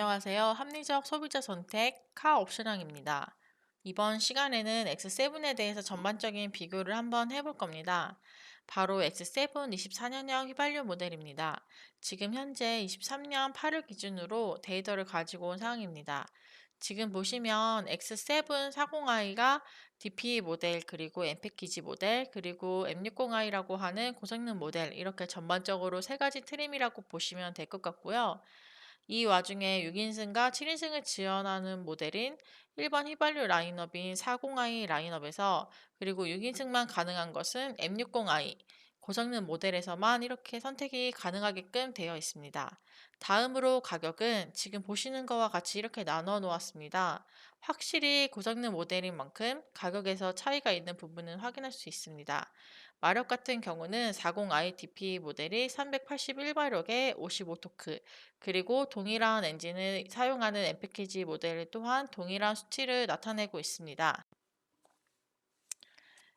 안녕하세요. 합리적 소비자 선택 카옵션왕입니다. 이번 시간에는 X7에 대해서 전반적인 비교를 한번 해볼 겁니다. 바로 X7 24년형 휘발유 모델입니다. 지금 현재 23년 8월 기준으로 데이터를 가지고 온 상황입니다. 지금 보시면 X7 40i가 DP 모델, 그리고 M 패키지 모델, 그리고 M60i라고 하는 고성능 모델, 이렇게 전반적으로 세 가지 트림이라고 보시면 될 것 같고요. 이 와중에 6인승과 7인승을 지원하는 모델인 일반 휘발유 라인업인 40i 라인업에서, 그리고 6인승만 가능한 것은 M60i 고성능 모델에서만 이렇게 선택이 가능하게끔 되어 있습니다. 다음으로 가격은 지금 보시는 것과 같이 이렇게 나눠 놓았습니다. 확실히 고성능 모델인 만큼 가격에서 차이가 있는 부분은 확인할 수 있습니다. 마력 같은 경우는 40iDP 모델이 381마력에 55토크, 그리고 동일한 엔진을 사용하는 M 패키지 모델 또한 동일한 수치를 나타내고 있습니다.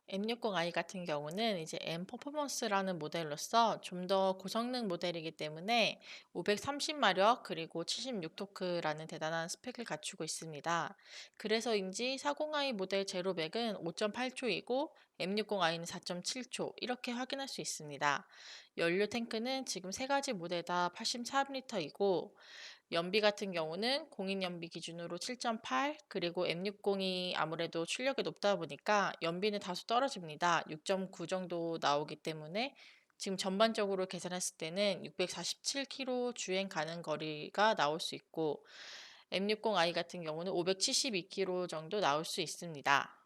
M60i 같은 경우는 이제 M 퍼포먼스라는 모델로서 좀 더 고성능 모델이기 때문에 530마력 그리고 76토크라는 대단한 스펙을 갖추고 있습니다. 그래서인지 40i 모델 제로백은 5.8초이고 M60i는 4.7초 이렇게 확인할 수 있습니다. 연료 탱크는 지금 세 가지 모델 다 83리터이고, 연비 같은 경우는 공인 연비 기준으로 7.8, 그리고 M60이 아무래도 출력이 높다 보니까 연비는 다소 떨어집니다. 6.9 정도 나오기 때문에 지금 전반적으로 계산했을 때는 647km 주행 가능 거리가 나올 수 있고, M60i 같은 경우는 572km 정도 나올 수 있습니다.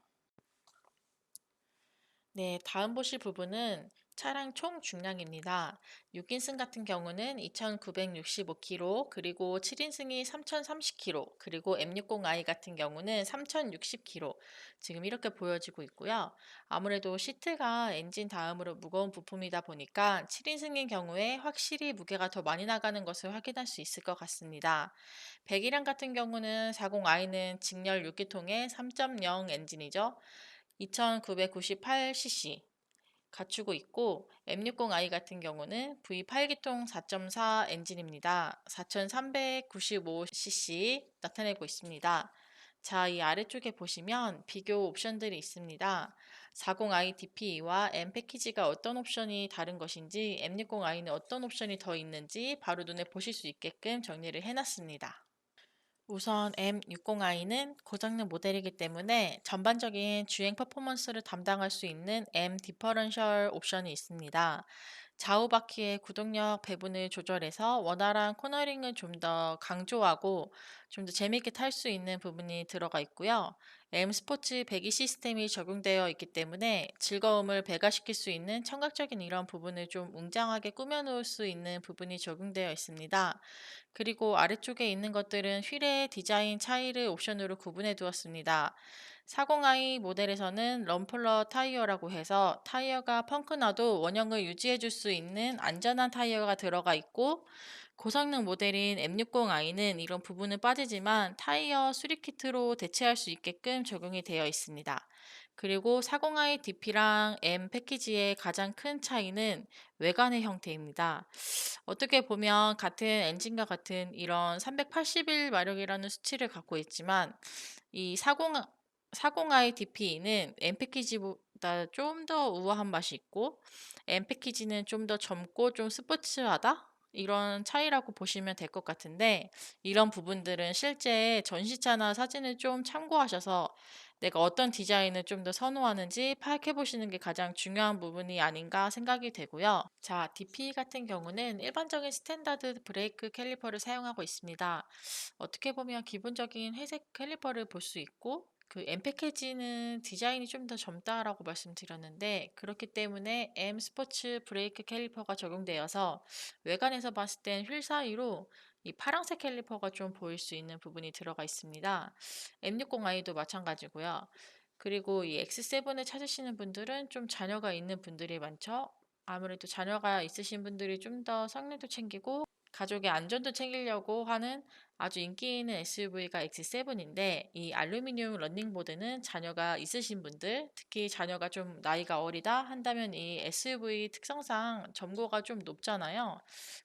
네, 다음 보실 부분은 차량 총 중량입니다. 6인승 같은 경우는 2,965kg, 그리고 7인승이 3,030kg, 그리고 M60i 같은 경우는 3,060kg. 지금 이렇게 보여지고 있고요. 아무래도 시트가 엔진 다음으로 무거운 부품이다 보니까 7인승인 경우에 확실히 무게가 더 많이 나가는 것을 확인할 수 있을 것 같습니다. 배기량 같은 경우는 40i는 직렬 6기통의 3.0 엔진이죠. 2998cc 갖추고 있고, M60i 같은 경우는 V8기통 4.4 엔진입니다. 4395cc 나타내고 있습니다. 자, 이 아래쪽에 보시면 비교 옵션들이 있습니다. 40i DPE와 M 패키지가 어떤 옵션이 다른 것인지, M60i는 어떤 옵션이 더 있는지 바로 눈에 보실 수 있게끔 정리를 해놨습니다. 우선 M60i는 고장능 모델이기 때문에 전반적인 주행 퍼포먼스를 담당할 수 있는 M 디퍼런셜 옵션이 있습니다. 좌우 바퀴의 구동력 배분을 조절해서 원활한 코너링을 좀 더 강조하고 좀 더 재밌게 탈 수 있는 부분이 들어가 있고요. M 스포츠 배기 시스템이 적용되어 있기 때문에 즐거움을 배가시킬 수 있는 청각적인 이런 부분을 좀 웅장하게 꾸며놓을 수 있는 부분이 적용되어 있습니다. 그리고 아래쪽에 있는 것들은 휠의 디자인 차이를 옵션으로 구분해 두었습니다. 40i 모델에서는 럼플러 타이어라고 해서 타이어가 펑크나도 원형을 유지해 줄 수 있는 안전한 타이어가 들어가 있고, 고성능 모델인 M60i는 이런 부분은 빠지지만 타이어 수리 키트로 대체할 수 있게끔 적용이 되어 있습니다. 그리고 40i DP랑 M 패키지의 가장 큰 차이는 외관의 형태입니다. 어떻게 보면 같은 엔진과 같은 이런 381마력이라는 수치를 갖고 있지만, 이 40i DP는 M 패키지보다 좀 더 우아한 맛이 있고, M 패키지는 좀 더 젊고 좀 스포츠하다? 이런 차이라고 보시면 될 것 같은데, 이런 부분들은 실제 전시차나 사진을 좀 참고하셔서 내가 어떤 디자인을 좀 더 선호하는지 파악해 보시는 게 가장 중요한 부분이 아닌가 생각이 되고요. 자, DP 같은 경우는 일반적인 스탠다드 브레이크 캘리퍼를 사용하고 있습니다. 어떻게 보면 기본적인 회색 캘리퍼를 볼 수 있고, 그 M 패키지는 디자인이 좀 더 젊다라고 말씀드렸는데, 그렇기 때문에 M 스포츠 브레이크 캘리퍼가 적용되어서 외관에서 봤을 땐 휠 사이로 이 파란색 캘리퍼가 좀 보일 수 있는 부분이 들어가 있습니다. M60i도 마찬가지고요. 그리고 이 X7을 찾으시는 분들은 좀 자녀가 있는 분들이 많죠. 아무래도 자녀가 있으신 분들이 좀 더 성능도 챙기고 가족의 안전도 챙기려고 하는 아주 인기 있는 SUV가 X7인데, 이 알루미늄 런닝보드는 자녀가 있으신 분들, 특히 자녀가 좀 나이가 어리다 한다면 이 SUV 특성상 점고가 좀 높잖아요.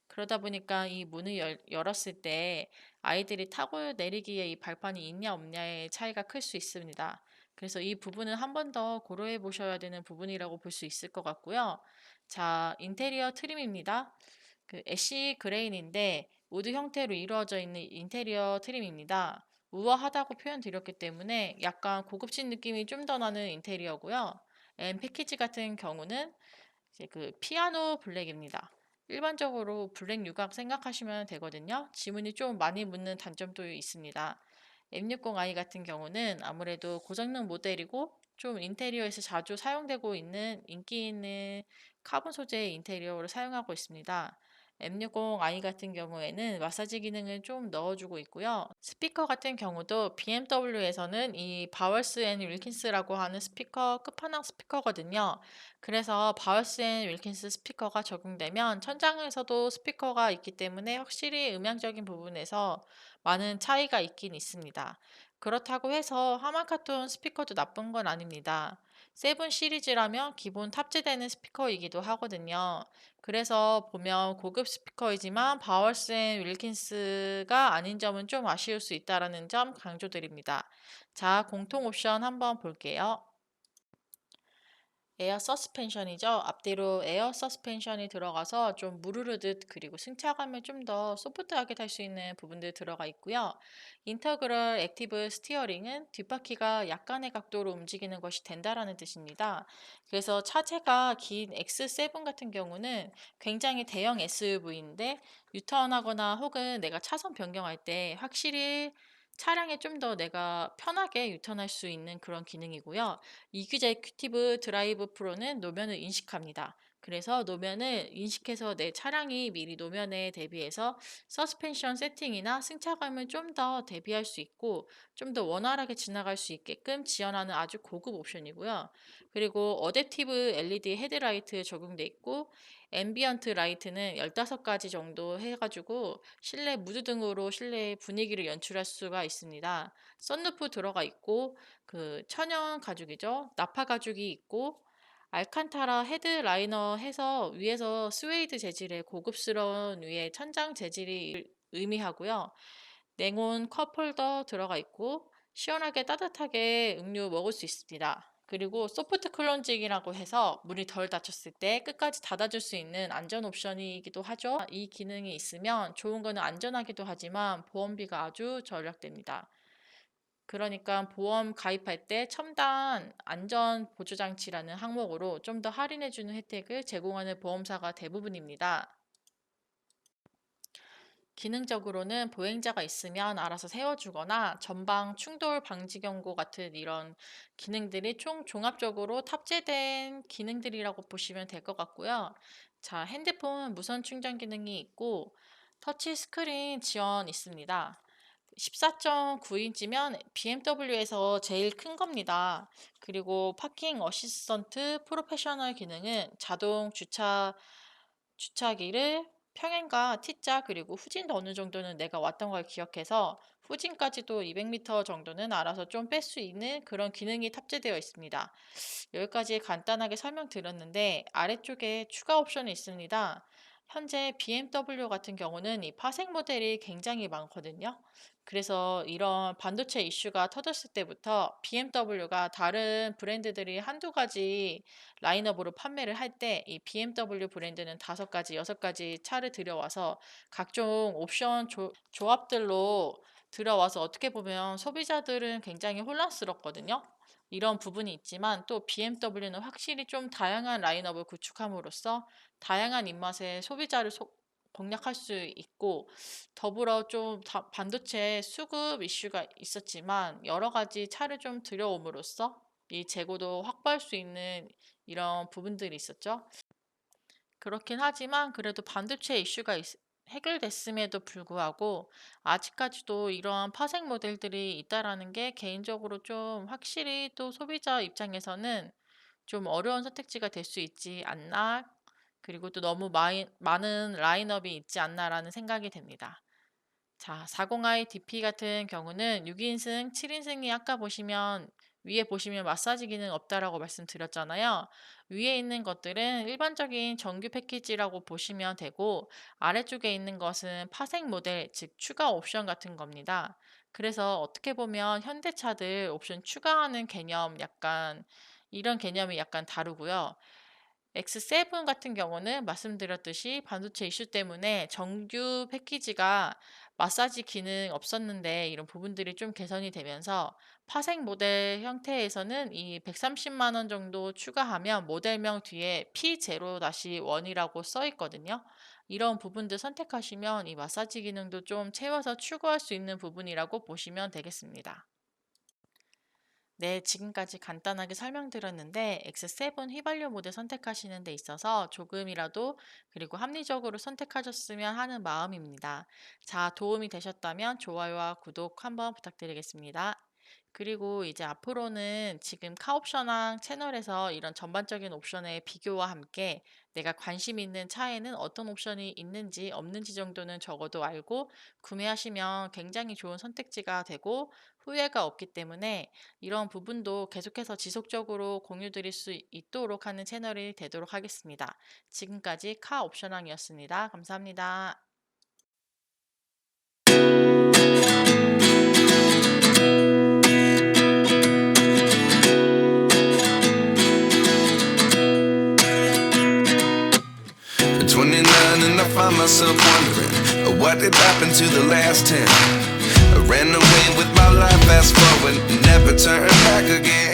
그러다 보니까 이 문을 열었을 때 아이들이 타고 내리기에 이 발판이 있냐 없냐의 차이가 클 수 있습니다. 그래서 이 부분은 한 번 더 고려해 보셔야 되는 부분이라고 볼 수 있을 것 같고요. 자, 인테리어 트림입니다. 그 애쉬 그레인인데 우드 형태로 이루어져 있는 인테리어 트림입니다. 우아하다고 표현드렸기 때문에 약간 고급진 느낌이 좀 더 나는 인테리어고요. M 패키지 같은 경우는 이제 그 피아노 블랙입니다. 일반적으로 블랙 유각 생각하시면 되거든요. 지문이 좀 많이 묻는 단점도 있습니다. M60i 같은 경우는 아무래도 고성능 모델이고 좀 인테리어에서 자주 사용되고 있는 인기 있는 카본 소재의 인테리어를 사용하고 있습니다. M60i 같은 경우에는 마사지 기능을 좀 넣어주고 있고요. 스피커 같은 경우도 BMW에서는 이 바월스 앤 윌킨스라고 하는 스피커 끝판왕 스피커거든요. 그래서 바월스 앤 윌킨스 스피커가 적용되면 천장에서도 스피커가 있기 때문에 확실히 음향적인 부분에서 많은 차이가 있긴 있습니다. 그렇다고 해서 하만카톤 스피커도 나쁜 건 아닙니다. 세븐 시리즈라면 기본 탑재되는 스피커이기도 하거든요. 그래서 보면 고급 스피커이지만 바월스 앤 윌킨스가 아닌 점은 좀 아쉬울 수 있다는 점 강조드립니다. 자, 공통 옵션 한번 볼게요. 에어 서스펜션이죠. 앞뒤로 에어 서스펜션이 들어가서 좀 무르르듯 그리고 승차감을 좀 더 소프트하게 탈 수 있는 부분들 들어가 있고요. 인터그럴 액티브 스티어링은 뒷바퀴가 약간의 각도로 움직이는 것이 된다라는 뜻입니다. 그래서 차체가 긴 X7 같은 경우는 굉장히 대형 SUV인데 유턴하거나 혹은 내가 차선 변경할 때 확실히 차량에 좀 더 내가 편하게 유턴할 수 있는 그런 기능이고요. 이규제큐티브 드라이브 프로는 노면을 인식합니다. 그래서 노면을 인식해서 내 차량이 미리 노면에 대비해서 서스펜션 세팅이나 승차감을 좀 더 대비할 수 있고 좀 더 원활하게 지나갈 수 있게끔 지원하는 아주 고급 옵션이고요. 그리고 어댑티브 LED 헤드라이트 적용돼 있고 앰비언트 라이트는 15가지 정도 해가지고 실내 무드 등으로 실내 분위기를 연출할 수가 있습니다. 썬루프 들어가 있고 그 천연 가죽이죠. 나파 가죽이 있고 알칸타라 헤드라이너 해서 위에서 스웨이드 재질의 고급스러운 위에 천장 재질이 의미하고요. 냉온 컵홀더 들어가 있고 시원하게 따뜻하게 음료 먹을 수 있습니다. 그리고 소프트 클렌징이라고 해서 문이 덜 닫혔을 때 끝까지 닫아줄 수 있는 안전 옵션이기도 하죠. 이 기능이 있으면 좋은 거는 안전하기도 하지만 보험비가 아주 절약됩니다. 그러니까 보험 가입할 때 첨단 안전 보조 장치라는 항목으로 좀 더 할인해 주는 혜택을 제공하는 보험사가 대부분입니다. 기능적으로는 보행자가 있으면 알아서 세워주거나 전방 충돌 방지 경고 같은 이런 기능들이 총 종합적으로 탑재된 기능들이라고 보시면 될 것 같고요. 자, 핸드폰 무선 충전 기능이 있고 터치 스크린 지원 있습니다. 14.9인치면 BMW에서 제일 큰 겁니다. 그리고 파킹 어시스턴트 프로페셔널 기능은 자동 주차기를 평행과 T자 그리고 후진도 어느 정도는 내가 왔던 걸 기억해서 후진까지도 200m 정도는 알아서 좀 뺄 수 있는 그런 기능이 탑재되어 있습니다. 여기까지 간단하게 설명드렸는데 아래쪽에 추가 옵션이 있습니다. 현재 BMW 같은 경우는 이 파생 모델이 굉장히 많거든요. 그래서 이런 반도체 이슈가 터졌을 때부터 BMW가 다른 브랜드들이 한두 가지 라인업으로 판매를 할 때 이 BMW 브랜드는 5가지, 6가지 차를 들여와서 각종 옵션 조합들로 들어와서 어떻게 보면 소비자들은 굉장히 혼란스럽거든요. 이런 부분이 있지만 또 BMW는 확실히 좀 다양한 라인업을 구축함으로써 다양한 입맛의 소비자를 공략할 수 있고 더불어 좀 반도체 수급 이슈가 있었지만 여러 가지 차를 좀 들여옴으로써 이 재고도 확보할 수 있는 이런 부분들이 있었죠. 그렇긴 하지만 그래도 반도체 이슈가 해결됐음에도 불구하고 아직까지도 이러한 파생 모델들이 있다라는 게 개인적으로 좀 확실히 또 소비자 입장에서는 좀 어려운 선택지가 될 수 있지 않나. 그리고 또 너무 많은 라인업이 있지 않나라는 생각이 됩니다. 자, 40i DP 같은 경우는 6인승, 7인승이 아까 보시면 위에 보시면 마사지 기능 없다라고 말씀드렸잖아요. 위에 있는 것들은 일반적인 정규 패키지라고 보시면 되고 아래쪽에 있는 것은 파생 모델, 즉 추가 옵션 같은 겁니다. 그래서 어떻게 보면 현대차들 옵션 추가하는 개념 약간 이런 개념이 약간 다르고요. X7 같은 경우는 말씀드렸듯이 반도체 이슈 때문에 정규 패키지가 마사지 기능 없었는데 이런 부분들이 좀 개선이 되면서 파생 모델 형태에서는 이 130만 원 정도 추가하면 모델명 뒤에 P0-1이라고 써 있거든요. 이런 부분들 선택하시면 이 마사지 기능도 좀 채워서 추가할 수 있는 부분이라고 보시면 되겠습니다. 네, 지금까지 간단하게 설명드렸는데 X7 휘발유 모델 선택하시는 데 있어서 조금이라도 그리고 합리적으로 선택하셨으면 하는 마음입니다. 자, 도움이 되셨다면 좋아요와 구독 한번 부탁드리겠습니다. 그리고 이제 앞으로는 지금 카옵션왕 채널에서 이런 전반적인 옵션의 비교와 함께 내가 관심 있는 차에는 어떤 옵션이 있는지 없는지 정도는 적어도 알고 구매하시면 굉장히 좋은 선택지가 되고 후회가 없기 때문에 이런 부분도 계속해서 지속적으로 공유드릴 수 있도록 하는 채널이 되도록 하겠습니다. 지금까지 카옵션왕이었습니다. 감사합니다. At 29 and I find myself wondering what did happen to the last 10. I ran away with my life, fast forward, never turn back again.